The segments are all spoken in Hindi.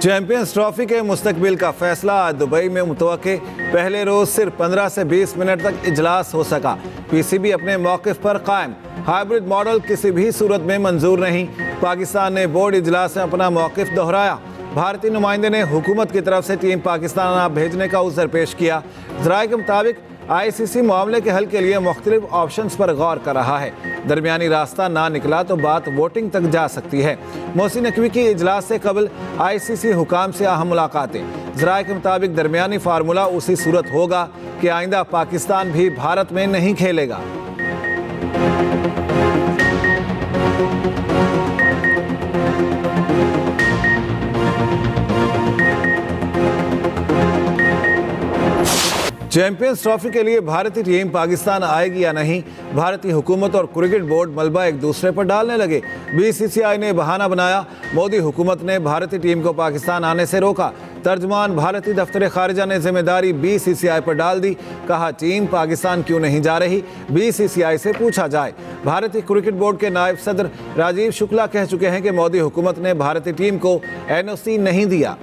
चैंपियंस ट्रॉफी के मुस्तकबिल का फैसला आज दुबई में मुतवक्के। पहले रोज सिर्फ 15 से 20 मिनट तक इजलास हो सका। पीसीबी अपने मौक़िफ़ पर कायम। हाइब्रिड मॉडल किसी भी सूरत में मंजूर नहीं। पाकिस्तान ने बोर्ड इजलास में अपना मौक़िफ़ दोहराया। भारतीय नुमाइंदे ने हुकूमत की तरफ से टीम पाकिस्तान भेजने का उज़र पेश किया। ज़राए के मुताबिक आईसीसी मामले के हल के लिए मुख्तलिफ ऑप्शंस पर गौर कर रहा है। दरमियानी रास्ता ना निकला तो बात वोटिंग तक जा सकती है। मोहसिन नकवी की इजलास से कबल आईसीसी हुकाम से अहम मुलाकातें। ज़राए के मुताबिक दरमियानी फार्मूला उसी सूरत होगा कि आइंदा पाकिस्तान भी भारत में नहीं खेलेगा। चैंपियंस ट्रॉफी के लिए भारतीय टीम पाकिस्तान आएगी या नहीं, भारतीय हुकूमत और क्रिकेट बोर्ड मलबा एक दूसरे पर डालने लगे। बीसीसीआई ने बहाना बनाया, मोदी हुकूमत ने भारतीय टीम को पाकिस्तान आने से रोका। तर्जमान भारतीय दफ्तर खारिजा ने जिम्मेदारी बीसीसीआई पर डाल दी। कहा टीम पाकिस्तान क्यों नहीं जा रही, बीसीसीआई से पूछा जाए। भारतीय क्रिकेट बोर्ड के नायब सदर राजीव शुक्ला कह चुके हैं कि मोदी हुकूमत ने भारतीय टीम को एनओसी नहीं दिया।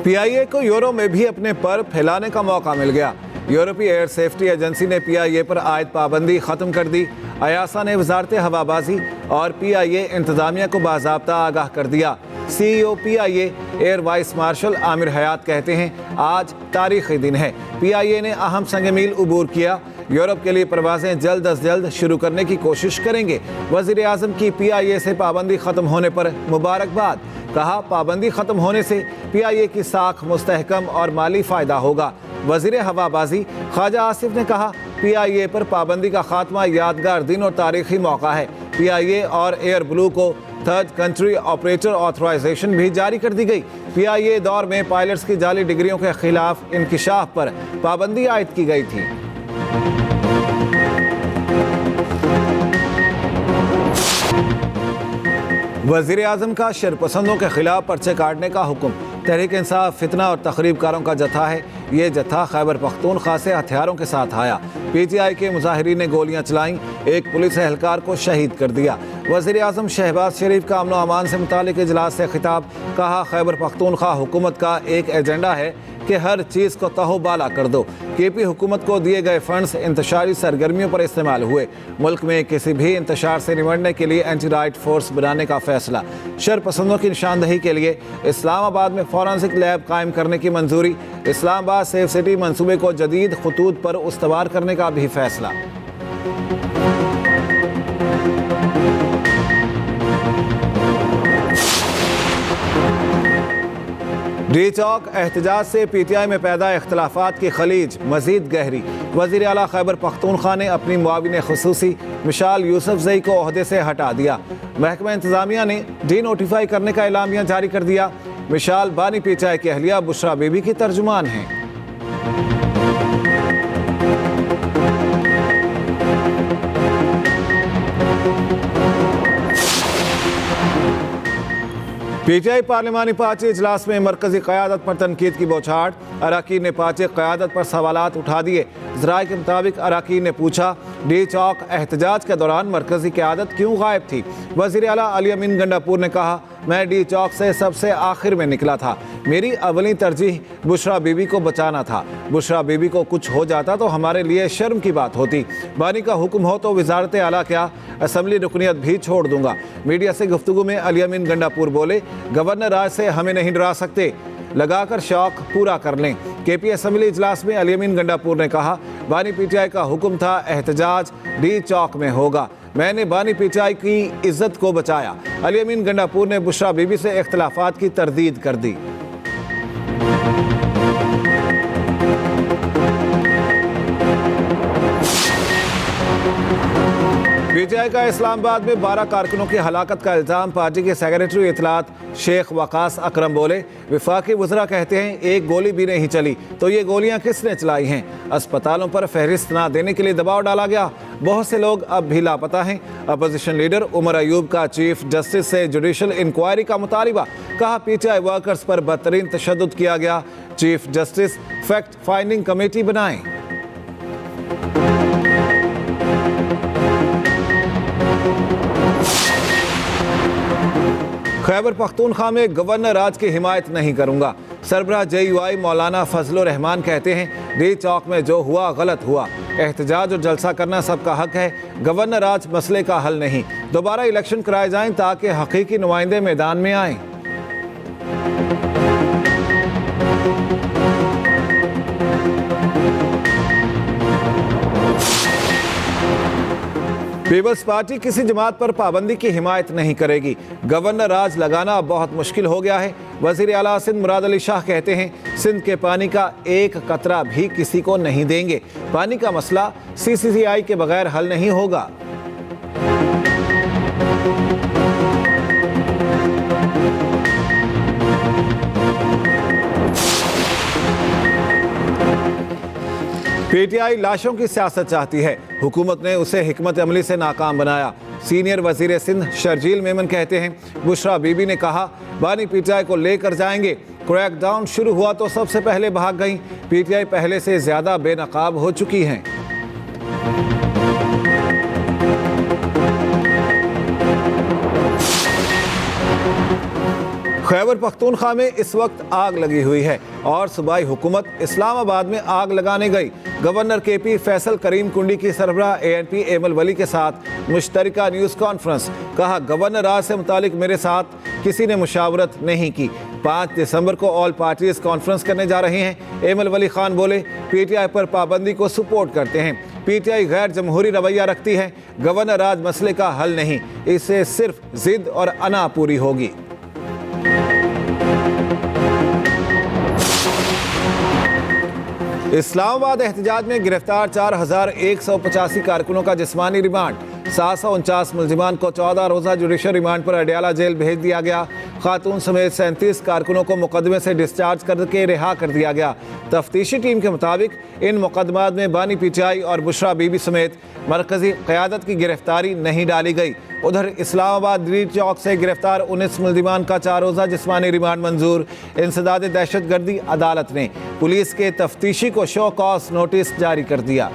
पीआईए को यूरोप में भी अपने पर फैलाने का मौका मिल गया। यूरोपीय एयर सेफ्टी एजेंसी ने पीआईए पर आयद पाबंदी खत्म कर दी। अयासा ने वजारत हवाबाजी और पीआईए इंतजामिया को बाज़ाब्ता आगाह कर दिया। CEO PIA air vice marshal Amir Hayat कहते हैं, आज तारीखी दिन है। पीआईए ने अहम संग मील उबूर किया। यूरोप के लिए परवाजें जल्द अज जल्द शुरू करने की कोशिश करेंगे। वज़ीर आज़म की पीआईए से पाबंदी खत्म होने पर मुबारकबाद। कहा, पाबंदी खत्म होने से पीआईए की साख मुस्तहकम और माली फ़ायदा होगा। वज़ीर हवाबाजी ख्वाजा आसिफ ने कहा, पीआईए पर पाबंदी का खात्मा यादगार दिन और तारीखी मौका है। पीआईए और एयर ब्लू को थर्ड कंट्री ऑपरेटर ऑथराइजेशन भी जारी कर दी गई। पीआईए दौर में पायलट्स की जाली डिग्रियों के खिलाफ इंकिशाफ पर पाबंदी आयद की गई थी। वज़ीर आज़म का शरपसंदों के खिलाफ पर्चे काटने का हुक्म। तहरीक इंसाफ फितना और तखरीबकारों का जत्था है। ये जत्था खैबर पख्तूनख्वा से हथियारों के साथ आया। पीटीआई के मुजाहिरीन ने गोलियां चलाईं, एक पुलिस एहलकार को शहीद कर दिया। वज़ीर आज़म शहबाज शरीफ का अमन व अमान से मुतालिक इजलास से खिताब। कहा, खैबर पख्तूनख्वा हुकूमत का एक एजेंडा है कि हर चीज़ को तहोबाला कर दो। केपी हुकूमत को दिए गए फंड्स इंतशारी सरगर्मियों पर इस्तेमाल हुए। मुल्क में किसी भी इंतशार से निमटने के लिए एंटी राइट फोर्स बनाने का फैसला। शरपसंदों की निशानदही के लिए इस्लामाबाद में फॉरेंसिक लैब कायम करने की मंजूरी। इस्लामाबाद सेफ सिटी मंसूबे को जदीद खतूत पर उस्तवार करने का भी फैसला। डी चौक एहतजाज से पीटीआई में पैदा इख्तलाफात की खलीज मजीद गहरी। वज़ीर आला खैबर पख्तूनख्वा ने अपनी मुआविन खुसूसी मिशाल यूसुफजई को ओहदे से हटा दिया। महकमा इंतजामिया ने डी नोटिफाई करने का एलामिया जारी कर दिया। मिशाल बानी पीटीआई की अहलिया बुशरा बीबी की तर्जुमान हैं। पीटीआई पार्लिमानी पार्टी इजलास में मरकजी क़यादत पर तनकीद की बौछार। अरकान ने पार्टी क़यादत पर सवालात उठा दिए। ज़राए के मुताबिक अरकान ने पूछा, डी चौक एहतजाज के दौरान मरकजी क़यादत क्यों गायब थी। वज़ीर आला अली अमीन गंडापुर ने कहा, मैं डी चौक से सबसे आखिर में निकला था। मेरी अवली तरजीह बुशरा बीबी को बचाना था। बुशरा बीबी को कुछ हो जाता तो हमारे लिए शर्म की बात होती। बानी का हुक्म हो तो वजारत आला क्या, असम्बली रुकनियत भी छोड़ दूंगा। मीडिया से गुफ्तगू में अली अमीन गंडापुर बोले, गवर्नर राज से हमें नहीं डरा सकते, लगाकर शौक पूरा कर लें। केपी असम्बली इजलास में अली अमीन गंडापुर ने कहा, बानी पीटीआई का हुक्म था एहतजाज डी चौक में होगा। मैंने बानी पीटीआई की इज्जत को बचाया। अली अमीन गंडापुर ने बुशरा बीबी से इख्तलाफात की तरदीद कर दी। पीटीआई का इस्लामाबाद में 12 कारकुनों की हलाकत का इल्ज़ाम। पार्टी के सेक्रेटरी इतलात शेख वकास अकरम बोले, वफाकी वज़रा कहते हैं एक गोली भी नहीं चली, तो ये गोलियां किसने चलाई हैं। अस्पतालों पर फहरिस्त ना देने के लिए दबाव डाला गया। बहुत से लोग अब भी लापता हैं। अपोजिशन लीडर उमर अयूब का चीफ जस्टिस से जुडिशल इंक्वायरी का मुतालिबा। कहा, पीटीआई वर्कर्स पर बदतरीन तशद्दुद किया गया। Chief justice fact finding committee बनाएं। खैबर पख्तूनख्वा में गवर्नर राज की हिमायत नहीं करूंगा। सरबराह JUI मौलाना फजलुर रहमान कहते हैं, डी चौक में जो हुआ गलत हुआ। एहतजाज और जलसा करना सबका हक है, गवर्नर राज मसले का हल नहीं। दोबारा इलेक्शन कराए जाएं ताकि हकीकी नुमाइंदे मैदान में आएं। पीपल्स पार्टी किसी जमात पर पाबंदी की हिमायत नहीं करेगी। गवर्नर राज लगाना बहुत मुश्किल हो गया है। वजीर आला सिंध मुराद अली शाह कहते हैं, सिंध के पानी का एक कतरा भी किसी को नहीं देंगे। पानी का मसला CCCI के बगैर हल नहीं होगा। PTI लाशों की सियासत चाहती है, हुकूमत ने उसे हिकमत अमली से नाकाम बनाया। सीनियर वजीर सिंध शर्जील मेमन कहते हैं, बुशरा बीबी ने कहा बानी PTI को लेकर जाएंगे। क्रैकडाउन शुरू हुआ तो सबसे पहले भाग गई। PTI पहले से ज्यादा बेनकाब हो चुकी हैं। खैबर पख्तूनख्वा में इस वक्त आग लगी हुई है और सूबाई हुकूमत इस्लामाबाद में आग लगाने गई। गवर्नर KP फैसल करीम कुंडी की सरबराह ANP एमल वली के साथ मुश्तरका न्यूज़ कॉन्फ्रेंस। कहा, गवर्नर राज से मुतालिक मेरे साथ किसी ने मुशावरत नहीं की। 5 दिसंबर को ऑल पार्टीज कॉन्फ्रेंस करने जा रहे हैं। एमल वली खान बोले, PTI पर पाबंदी को सपोर्ट करते हैं। PTI गैर जमहूरी रवैया रखती है। गवर्नर राज मसले का हल नहीं, इससे सिर्फ जिद और अना पूरी होगी। इस्लामाबाद एहतजाज में गिरफ्तार 4185 कारकुनों का जिस्मानी रिमांड। 749 मुलजिमान को 14 रोज़ा जुडिशल रिमांड पर अडयाला जेल भेज दिया गया। खातून समेत 37 कारकुनों को मुकदमे से डिस्चार्ज करके रिहा कर दिया गया। तफ्तीशी टीम के मुताबिक इन मुकदमात में बानी PTI और बुशरा बीबी समेत मरकजी क़यादत की गिरफ्तारी नहीं डाली गई। उधर इस्लामाबाद डी चौक से गिरफ्तार 19 मुलजिमान का 4 रोज़ा जिस्मानी रिमांड मंजूर। इंसदाद दहशतगर्दी अदालत ने पुलिस के तफ्तीशी को शो कॉज नोटिस जारी कर दिया।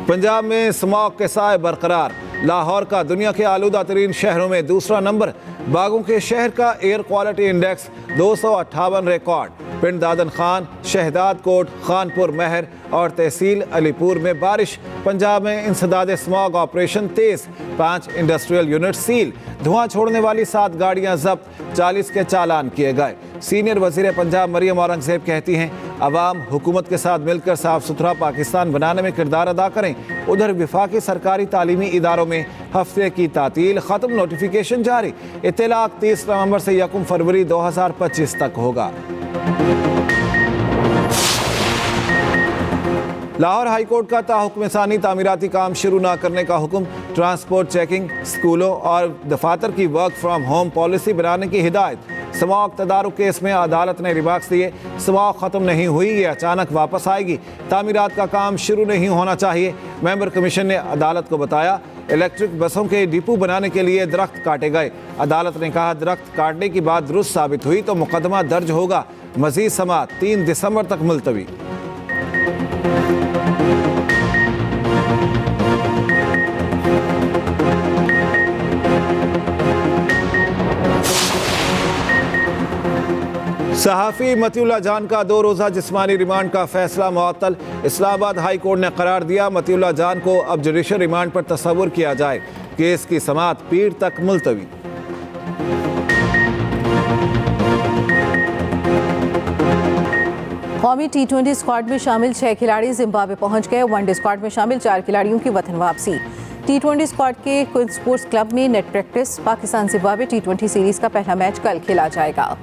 पंजाब में स्मॉग के साए बरकरार। लाहौर का दुनिया के आलूदा तरीन शहरों में दूसरा नंबर। बागों के शहर का एयर क्वालिटी इंडेक्स 258 रिकॉर्ड। पिंड दादन खान, शहदाद कोट, खानपुर महर और तहसील अलीपुर में बारिश। पंजाब में इंसदाद स्मॉग ऑपरेशन तेज, 5 इंडस्ट्रियल यूनिट सील। धुआं छोड़ने वाली 7 गाड़ियां जब्त, 40 के चालान किए गए। सीनियर वजीर पंजाब मरियम औरंगजेब कहती हैं, अवाम हुकूमत के साथ मिलकर साफ सुथरा पाकिस्तान बनाने में किरदार अदा करें। उधर विफाकी सरकारी तालीमी इदारों में हफ्ते की तातील खत्म, नोटिफिकेशन जारी। इत्तलाक 30 नवंबर से 1 फरवरी 2025 तक होगा। लाहौर हाईकोर्ट का ताहुक्म-ए-सानी तामीराती काम शुरू न करने का हुक्म। ट्रांसपोर्ट चेकिंग, स्कूलों और दफातर की वर्क फ्राम होम पॉलिसी बनाने की हिदायत। स्मॉग तदारुक केस में अदालत ने रिमार्क्स दिए, स्मॉग खत्म नहीं हुई, ये अचानक वापस आएगी। तामीरात का काम शुरू नहीं होना चाहिए। मेंबर कमीशन ने अदालत को बताया, इलेक्ट्रिक बसों के डिपो बनाने के लिए दरख्त काटे गए। अदालत ने कहा, दरख्त काटने की बात दुरुस्त साबित हुई तो मुकदमा दर्ज होगा। मजीद समाअत 3 दिसंबर तक मुलतवी। सहाफ़ी मतीउल्लाह जान का 2 रोज़ा जिस्मानी रिमांड का फैसला मुअत्तल। इस्लामाबाद हाई कोर्ट ने करार दिया, मतीउल्लाह जान को अब जुडिशल रिमांड पर तस्वुर किया जाए। केस की समाअत पीर तक मुलतवी। कौमी T20 स्क्वाड में शामिल 6 खिलाड़ी जिम्बाब्वे पहुंच गए। वनडे स्क्वाड में शामिल 4 खिलाड़ियों की वतन वापसी। T20 स्क्वाड के क्वीन स्पोर्ट्स क्लब में net practice. Pakistan Zimbabwe T20 series का पहला मैच कल खेला जाएगा।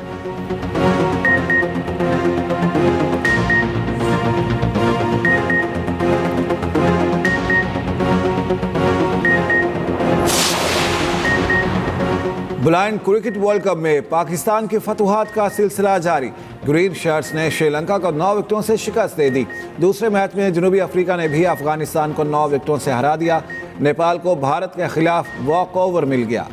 ब्लाइंड क्रिकेट वर्ल्ड कप में पाकिस्तान की फतुहात का सिलसिला जारी। ग्रीन शर्ट्स ने श्रीलंका को 9 विकेटों से शिकस्त दे दी। दूसरे मैच में जनूबी अफ्रीका ने भी अफगानिस्तान को 9 विकेटों से हरा दिया। नेपाल को भारत के खिलाफ वॉक ओवर मिल गया।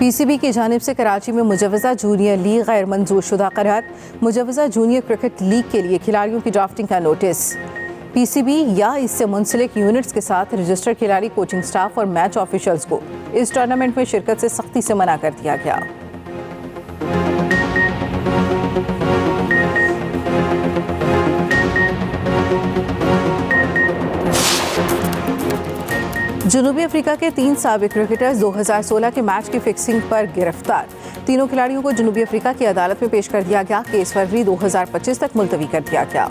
पीसीबी की जानिब से कराची में मुजव्वज़ा जूनियर लीग गैर मंजूर शुदा करार। मुजव्वज़ा जूनियर क्रिकेट लीग के लिए खिलाड़ियों की ड्राफ्टिंग का नोटिस। पीसीबी या इससे मुंसलिक यूनिट्स के साथ रजिस्टर्ड खिलाड़ी, कोचिंग स्टाफ और मैच ऑफिशियल्स को इस टूर्नामेंट में शिरकत से सख्ती से मना कर दिया गया। जनूबी अफ्रीका के 3 साबिक क्रिकेटर्स 2016 के मैच की फिक्सिंग पर गिरफ्तार। तीनों खिलाड़ियों को जनूबी अफ्रीका की अदालत में पेश कर दिया गया। केस फरवरी 2025 तक मुलतवी कर दिया गया।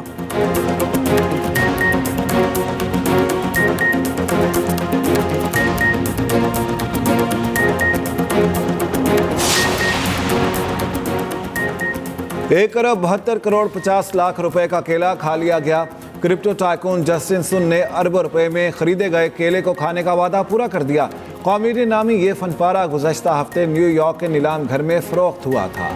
एक अरब 72 करोड़ 50 लाख रुपए का केला खा लिया गया। क्रिप्टो टाइकून जस्टिन सुन ने अरबों रुपए में खरीदे गए केले को खाने का वादा पूरा कर दिया। कॉमेडी नामी ये फनपारा गुज़श्ता हफ्ते न्यूयॉर्क के नीलाम घर में फरोख्त हुआ था।